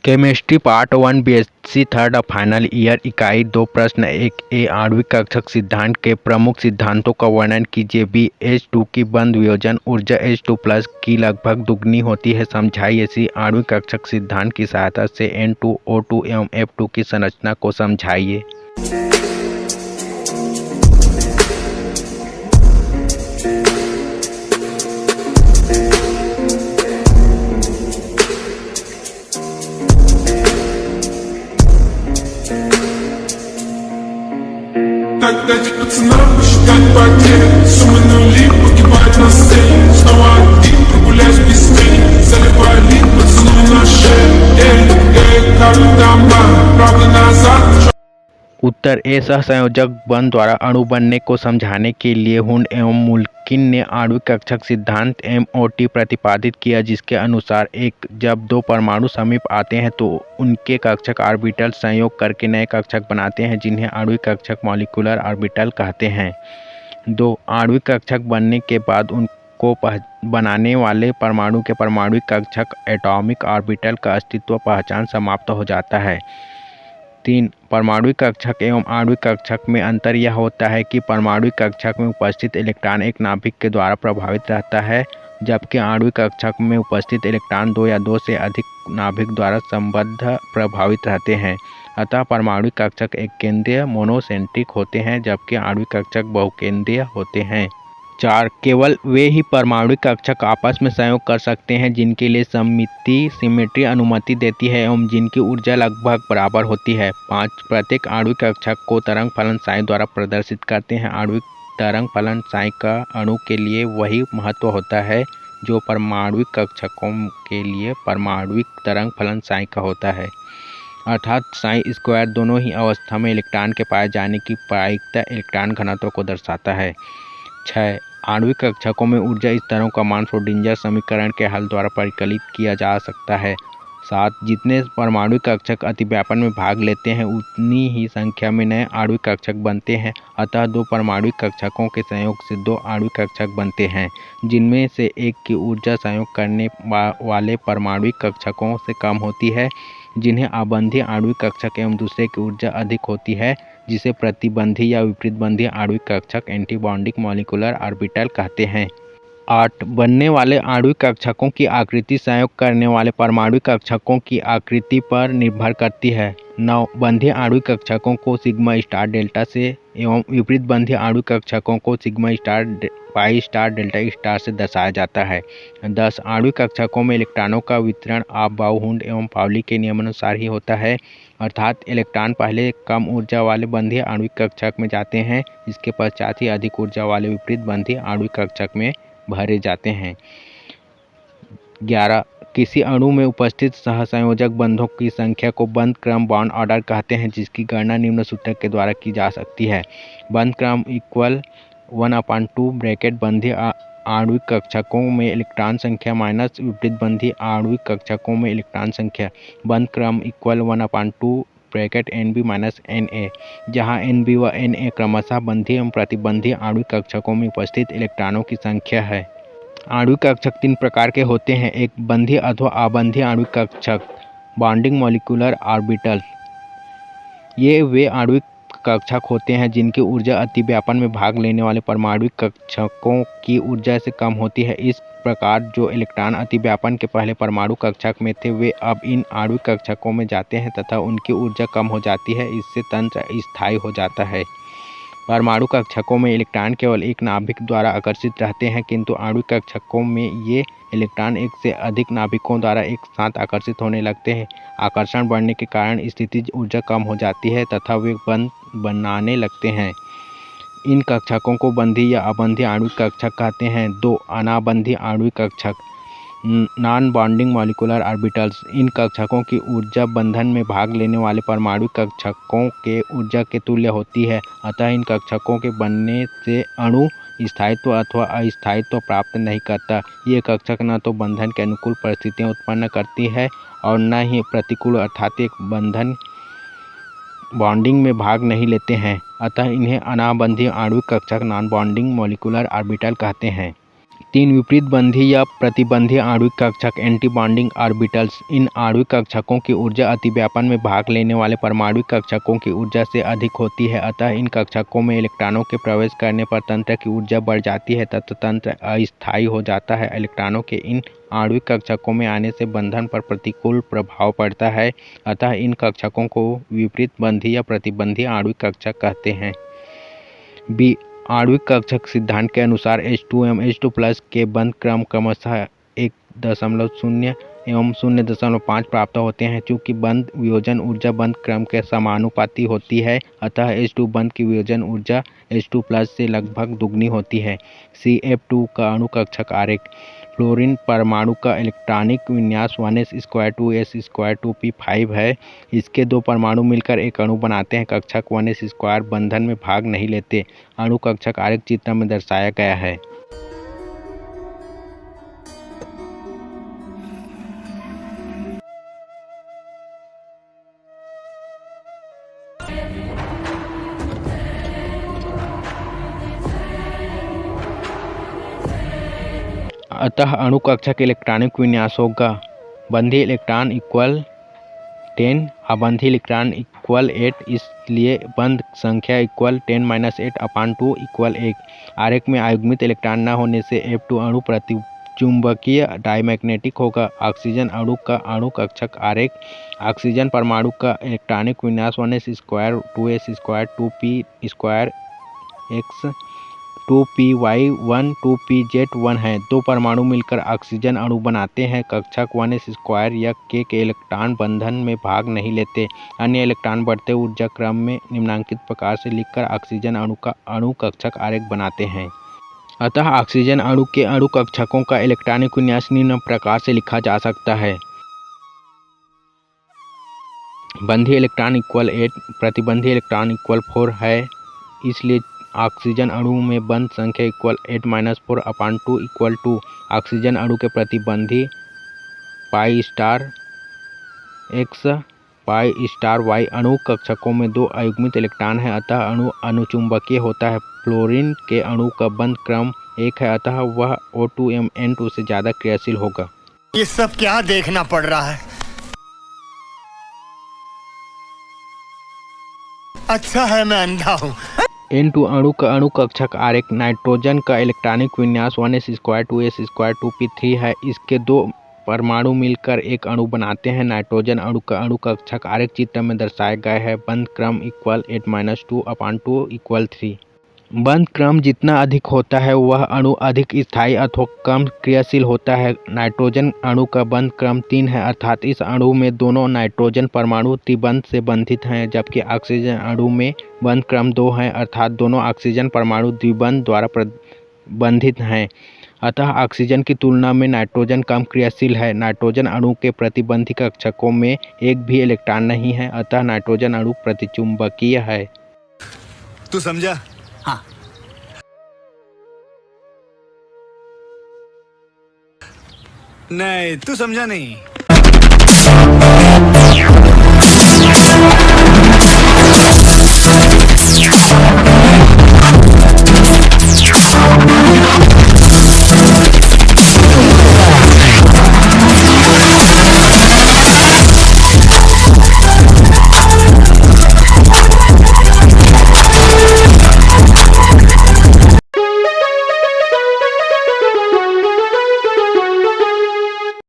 Chemistry part 1 BSc third final year इकाई 2 प्रश्न 1 आणविक कक्षक सिद्धांत के प्रमुख सिद्धांतों का वर्णन कीजिए। BH2 की बंध वियोजन ऊर्जा H2+ की लगभग दुगनी होती है, समझाइए। C आणविक कक्षक सिद्धांत की सहायता से N2O2 एवं F2 की संरचना को समझाइए। Так дайте пацанам посчитать потери. Суммы нули погибают на сцене. Снова один, прогуляюсь без тени. Заливаю лик, поцелуй на шею. Эй, как дома, правда назад. उत्तर ए सहसंयोजक बंध द्वारा अणु बनने को समझाने के लिए हुंड एवं मुल्किन ने आणविक कक्षक सिद्धांत MOT प्रतिपादित किया, जिसके अनुसार जब दो परमाणु समीप आते हैं तो उनके कक्षक ऑर्बिटल संयोग करके नए कक्षक बनाते हैं, जिन्हें आणविक कक्षक मॉलिक्यूलर ऑर्बिटल कहते हैं। 2 आणविक कक्षक बनने के बाद उनको बनाने वाले परमाणु के परमाणुक कक्षक एटॉमिक ऑर्बिटल का अस्तित्व पहचान समाप्त हो जाता है। 3 परमाणुक कक्षक एवं आणविक कक्षक में अंतर यह होता है कि परमाणुक कक्षक में उपस्थित इलेक्ट्रॉन एक नाभिक के द्वारा प्रभावित रहता है, जबकि आणविक कक्षक में उपस्थित इलेक्ट्रॉन 2 या 2 से अधिक नाभिक द्वारा संबद्ध प्रभावित रहते हैं। अतः परमाणुक कक्षक एक केंद्रीय मोनोसेंट्रिक होते हैं, जबकि आणविक कक्षक बहुकेंद्रीय होते हैं। 4 केवल वे ही परमाणुक कक्षक आपस में संयोग कर सकते हैं जिनके लिए सिमेट्री अनुमति देती है एवं जिनकी ऊर्जा लगभग बराबर होती है। 5 प्रत्येक आणविक कक्षक को तरंग फलन साई द्वारा प्रदर्शित करते हैं। आणविक तरंग फलन साई का अणु के लिए वही महत्व होता है जो परमाणुक कक्षकों के लिए परमाणुक तरंग फलन साई का होता है, अर्थात साई स्क्वायर दोनों ही अवस्था में इलेक्ट्रॉन के पाए जाने की प्रायिकता इलेक्ट्रॉन घनत्व को दर्शाता है। 6 आणविक कक्षकों में ऊर्जा स्तरों का मान श्रोडिंगर समीकरण के हल द्वारा परिकलित किया जा सकता है। 7 जितने परमाणुक कक्षक अतिव्यापन में भाग लेते हैं उतनी ही संख्या में नए आणविक कक्षक बनते हैं। अतः 2 परमाणुक कक्षकों के संयोग से 2 आणविक कक्षक बनते हैं, जिनमें से एक की ऊर्जा संयोग करने वाले परमाणुक कक्षकों से कम होती है, जिन्हें आबंधी आणविक कक्षक एवं दूसरे की ऊर्जा अधिक होती है, जिसे प्रतिबंधी या विपरीत बंधी आणविक कक्षक एंटीबॉन्डिंग मॉलिक्यूलर ऑर्बिटल कहते हैं। 8 बनने वाले आणविक कक्षकों की आकृति संयोग करने वाले परमाणुक कक्षकों की आकृति पर निर्भर करती है। 9 बंधी आणविक कक्षकों को सिग्मा स्टार डेल्टा से एवं विपरीत बंधी आणविक कक्षकों को sigma star pi star delta star से दर्शाया जाता है। 10 आणविक कक्षकों में इलेक्ट्रॉनों का वितरण आप-बाउ-हुंड एवं पाउली के नियमानुसार ही होता है, अर्थात इलेक्ट्रॉन पहले कम ऊर्जा वाले बंधी आणविक कक्षक में जाते हैं, इसके पश्चात ही अधिक ऊर्जा वाले विपरीत बंधी आणविक कक्षक में भरे जाते हैं। 11 किसी अणु में उपस्थित सहसंयोजक बंधों की संख्या को बंध क्रम बॉन्ड ऑर्डर कहते हैं, जिसकी गणना निम्न सूत्र के द्वारा की जा सकती है। बंध क्रम इक्वल 1/2 ब्रैकेट बंधी आणविक कक्षकों में इलेक्ट्रॉन संख्या माइनस विपरीत बंधी आणविक कक्षकों में इलेक्ट्रॉन संख्या। बंध क्रम equal 1/2 bracket NB minus NA, जहाँ NB व NA क्रमशः बंधी एवं प्रतिबंधी आणविक कक्षकों में उपस्थित इलेक्ट्रॉनों की संख्या है। आणविक कक्षक 3 प्रकार के होते हैं। एक बंधी अथवा आबंधी आणविक कक्षक, बॉन्डिंग मॉलिक्यूलर ऑर्बिटल। ये वे आणविक कक्षक होते हैं जिनकी ऊर्जा अतिव्यापन में भाग लेने वाले परमाणुक कक्षकों की ऊर्जा से कम होती है। इस प्रकार जो इलेक्ट्रॉन अतिव्यापन के पहले परमाणु कक्षक में थे वे अब इन आणविक कक्षकों में जाते हैं तथा उनकी ऊर्जा कम हो जाती है। इससे तंत्र स्थायी हो जाता है। परमाणु कक्षकों में इलेक्ट्रॉन केवल एक नाभिक द्वारा आकर्षित रहते हैं, किंतु आणविक कक्षकों में ये इलेक्ट्रॉन एक से अधिक नाभिकों द्वारा एक साथ आकर्षित होने लगते हैं। आकर्षण बढ़ने के कारण स्थितिज ऊर्जा कम हो जाती है तथा वे बंध बनाने लगते हैं। इन कक्षकों को बंधी या अबंधी आणविक कक्षक कहते हैं। 2 अनाबंधी आणविक कक्षक, नॉन बॉन्डिंग मॉलिक्यूलर ऑर्बिटल्स। इन कक्षकों की ऊर्जा बंधन में भाग लेने वाले परमाणु कक्षकों के ऊर्जा के तुल्य होती है, अतः इन कक्षकों के बनने से अणु स्थायित्व अथवा अस्थायित्व प्राप्त नहीं करता। ये कक्षक न तो बंधन के अनुकूल परिस्थितियाँ उत्पन्न करती है और न ही प्रतिकूल, अर्थात एक बॉन्डिंग में भाग नहीं लेते हैं, अतः इन्हें अनाबंधी आणविक कक्षक नॉन बॉन्डिंग मॉलिक्यूलर ऑर्बिटल कहते हैं। 3 विपरीत बंधी या प्रतिबंधी आणविक कक्षक एंटी बॉन्डिंग ऑर्बिटल्स। इन आणविक कक्षकों की ऊर्जा अतिव्यापन में भाग लेने वाले परमाणु कक्षकों की ऊर्जा से अधिक होती है, अतः इन कक्षकों में इलेक्ट्रॉनों के प्रवेश करने पर तंत्र की ऊर्जा बढ़ जाती है तथा तंत्र अस्थायी हो जाता है। इलेक्ट्रॉनों के इन आणविक कक्षकों में आने से बंधन पर प्रतिकूल प्रभाव पड़ता है, अतः इन कक्षकों को विपरीत बंधी या प्रतिबंधी आणविक कक्षक कहते हैं। बी आणविक कक्षक सिद्धांत के अनुसार H2M H2+ के बंध क्रम क्रमशः 1.0 एवं 0.5 प्राप्त होते हैं। चूँकि बंध वियोजन ऊर्जा बंध क्रम के समानुपाती होती है, अतः H2 बंध की वियोजन ऊर्जा H2+ से लगभग दुगनी होती है। CF2 का अणु कक्षक आरेख। फ्लोरीन परमाणु का इलेक्ट्रॉनिक विन्यास 1s² 2s² 2p5 है। इसके 2 परमाणु मिलकर एक अणु बनाते हैं। कक्षक 1s² बंधन में भाग नहीं लेते। अणु कक्षक आरेख चित्र में दर्शाया गया है। अतः अणु कक्षक इलेक्ट्रॉनिक विन्यास होगा बंधी इलेक्ट्रॉन इक्वल 10, अबंधी इलेक्ट्रॉन इक्वल 8, इसलिए बंध संख्या इक्वल 10-8/2 इक्वल 1। आरेख में आयुग्मित इलेक्ट्रॉन न होने से F2 अणु प्रतिचुंबकीय डायमैग्नेटिक होगा। ऑक्सीजन अणु का अणु कक्षक आरेख। ऑक्सीजन परमाणु का इलेक्ट्रॉनिक विन्यास 1s² 2s² 2p² x 2py1 2pz1 है। 2 परमाणु मिलकर ऑक्सीजन अणु बनाते हैं। कक्षक 1s² या K के इलेक्ट्रॉन बंधन में भाग नहीं लेते। अन्य इलेक्ट्रॉन बढ़ते ऊर्जा क्रम में निम्नलिखित प्रकार से लिखकर ऑक्सीजन अणु का अणु कक्षक आरेख बनाते हैं। अतः ऑक्सीजन अणु के अणु कक्षकों का इलेक्ट्रॉनिक विन्यास निम्न प्रकार से लिखा जा सकता है। बंधी इलेक्ट्रॉन इक्वल 8, प्रतिबंधी इलेक्ट्रॉन इक्वल 4 है, इसलिए ऑक्सीजन अणु में बंध संख्या इक्वल 8-4/2 इक्वल 2। ऑक्सीजन अणु के प्रतिबंधी π*x π*y अणु कक्षकों में 2 अयुग्मित इलेक्ट्रॉन हैं, अतः अणु अनुचुंबकीय होता है। फ्लोरीन के अणु का बंध क्रम 1 है, अतः वह O2M N2 से ज़्यादा क्रियाशील होगा। ये सब क्या देखना पड़ रहा है? अच्छा है मैं अंधा हूँ। N2 अणु का अणु कक्षक आरेख। नाइट्रोजन का इलेक्ट्रॉनिक विन्यास 1s² 2s² 2p3 है। इसके 2 परमाणु मिलकर एक अणु बनाते हैं। नाइट्रोजन अणु का अणु कक्षक आरेख चित्र में दर्शाया गया है। बंध क्रम इक्वल 8-2/2 इक्वल 3। बंध क्रम जितना अधिक होता है वह अणु अधिक स्थायी अथवा कम क्रियाशील होता है। नाइट्रोजन अणु का बंध क्रम 3 है, अर्थात इस अणु में दोनों नाइट्रोजन परमाणु त्रिबंध से बंधित हैं, जबकि ऑक्सीजन अणु में बंध क्रम 2 है, अर्थात दोनों ऑक्सीजन परमाणु द्विबंध द्वारा बंधित हैं। अतः ऑक्सीजन की तुलना में नाइट्रोजन कम क्रियाशील है। नाइट्रोजन अणु के प्रतिबंधी कक्षकों में एक भी इलेक्ट्रॉन नहीं है, अतः नाइट्रोजन अणु प्रतिचुंबकीय है। तू समझा? हाँ। नहीं, तू समझा नहीं।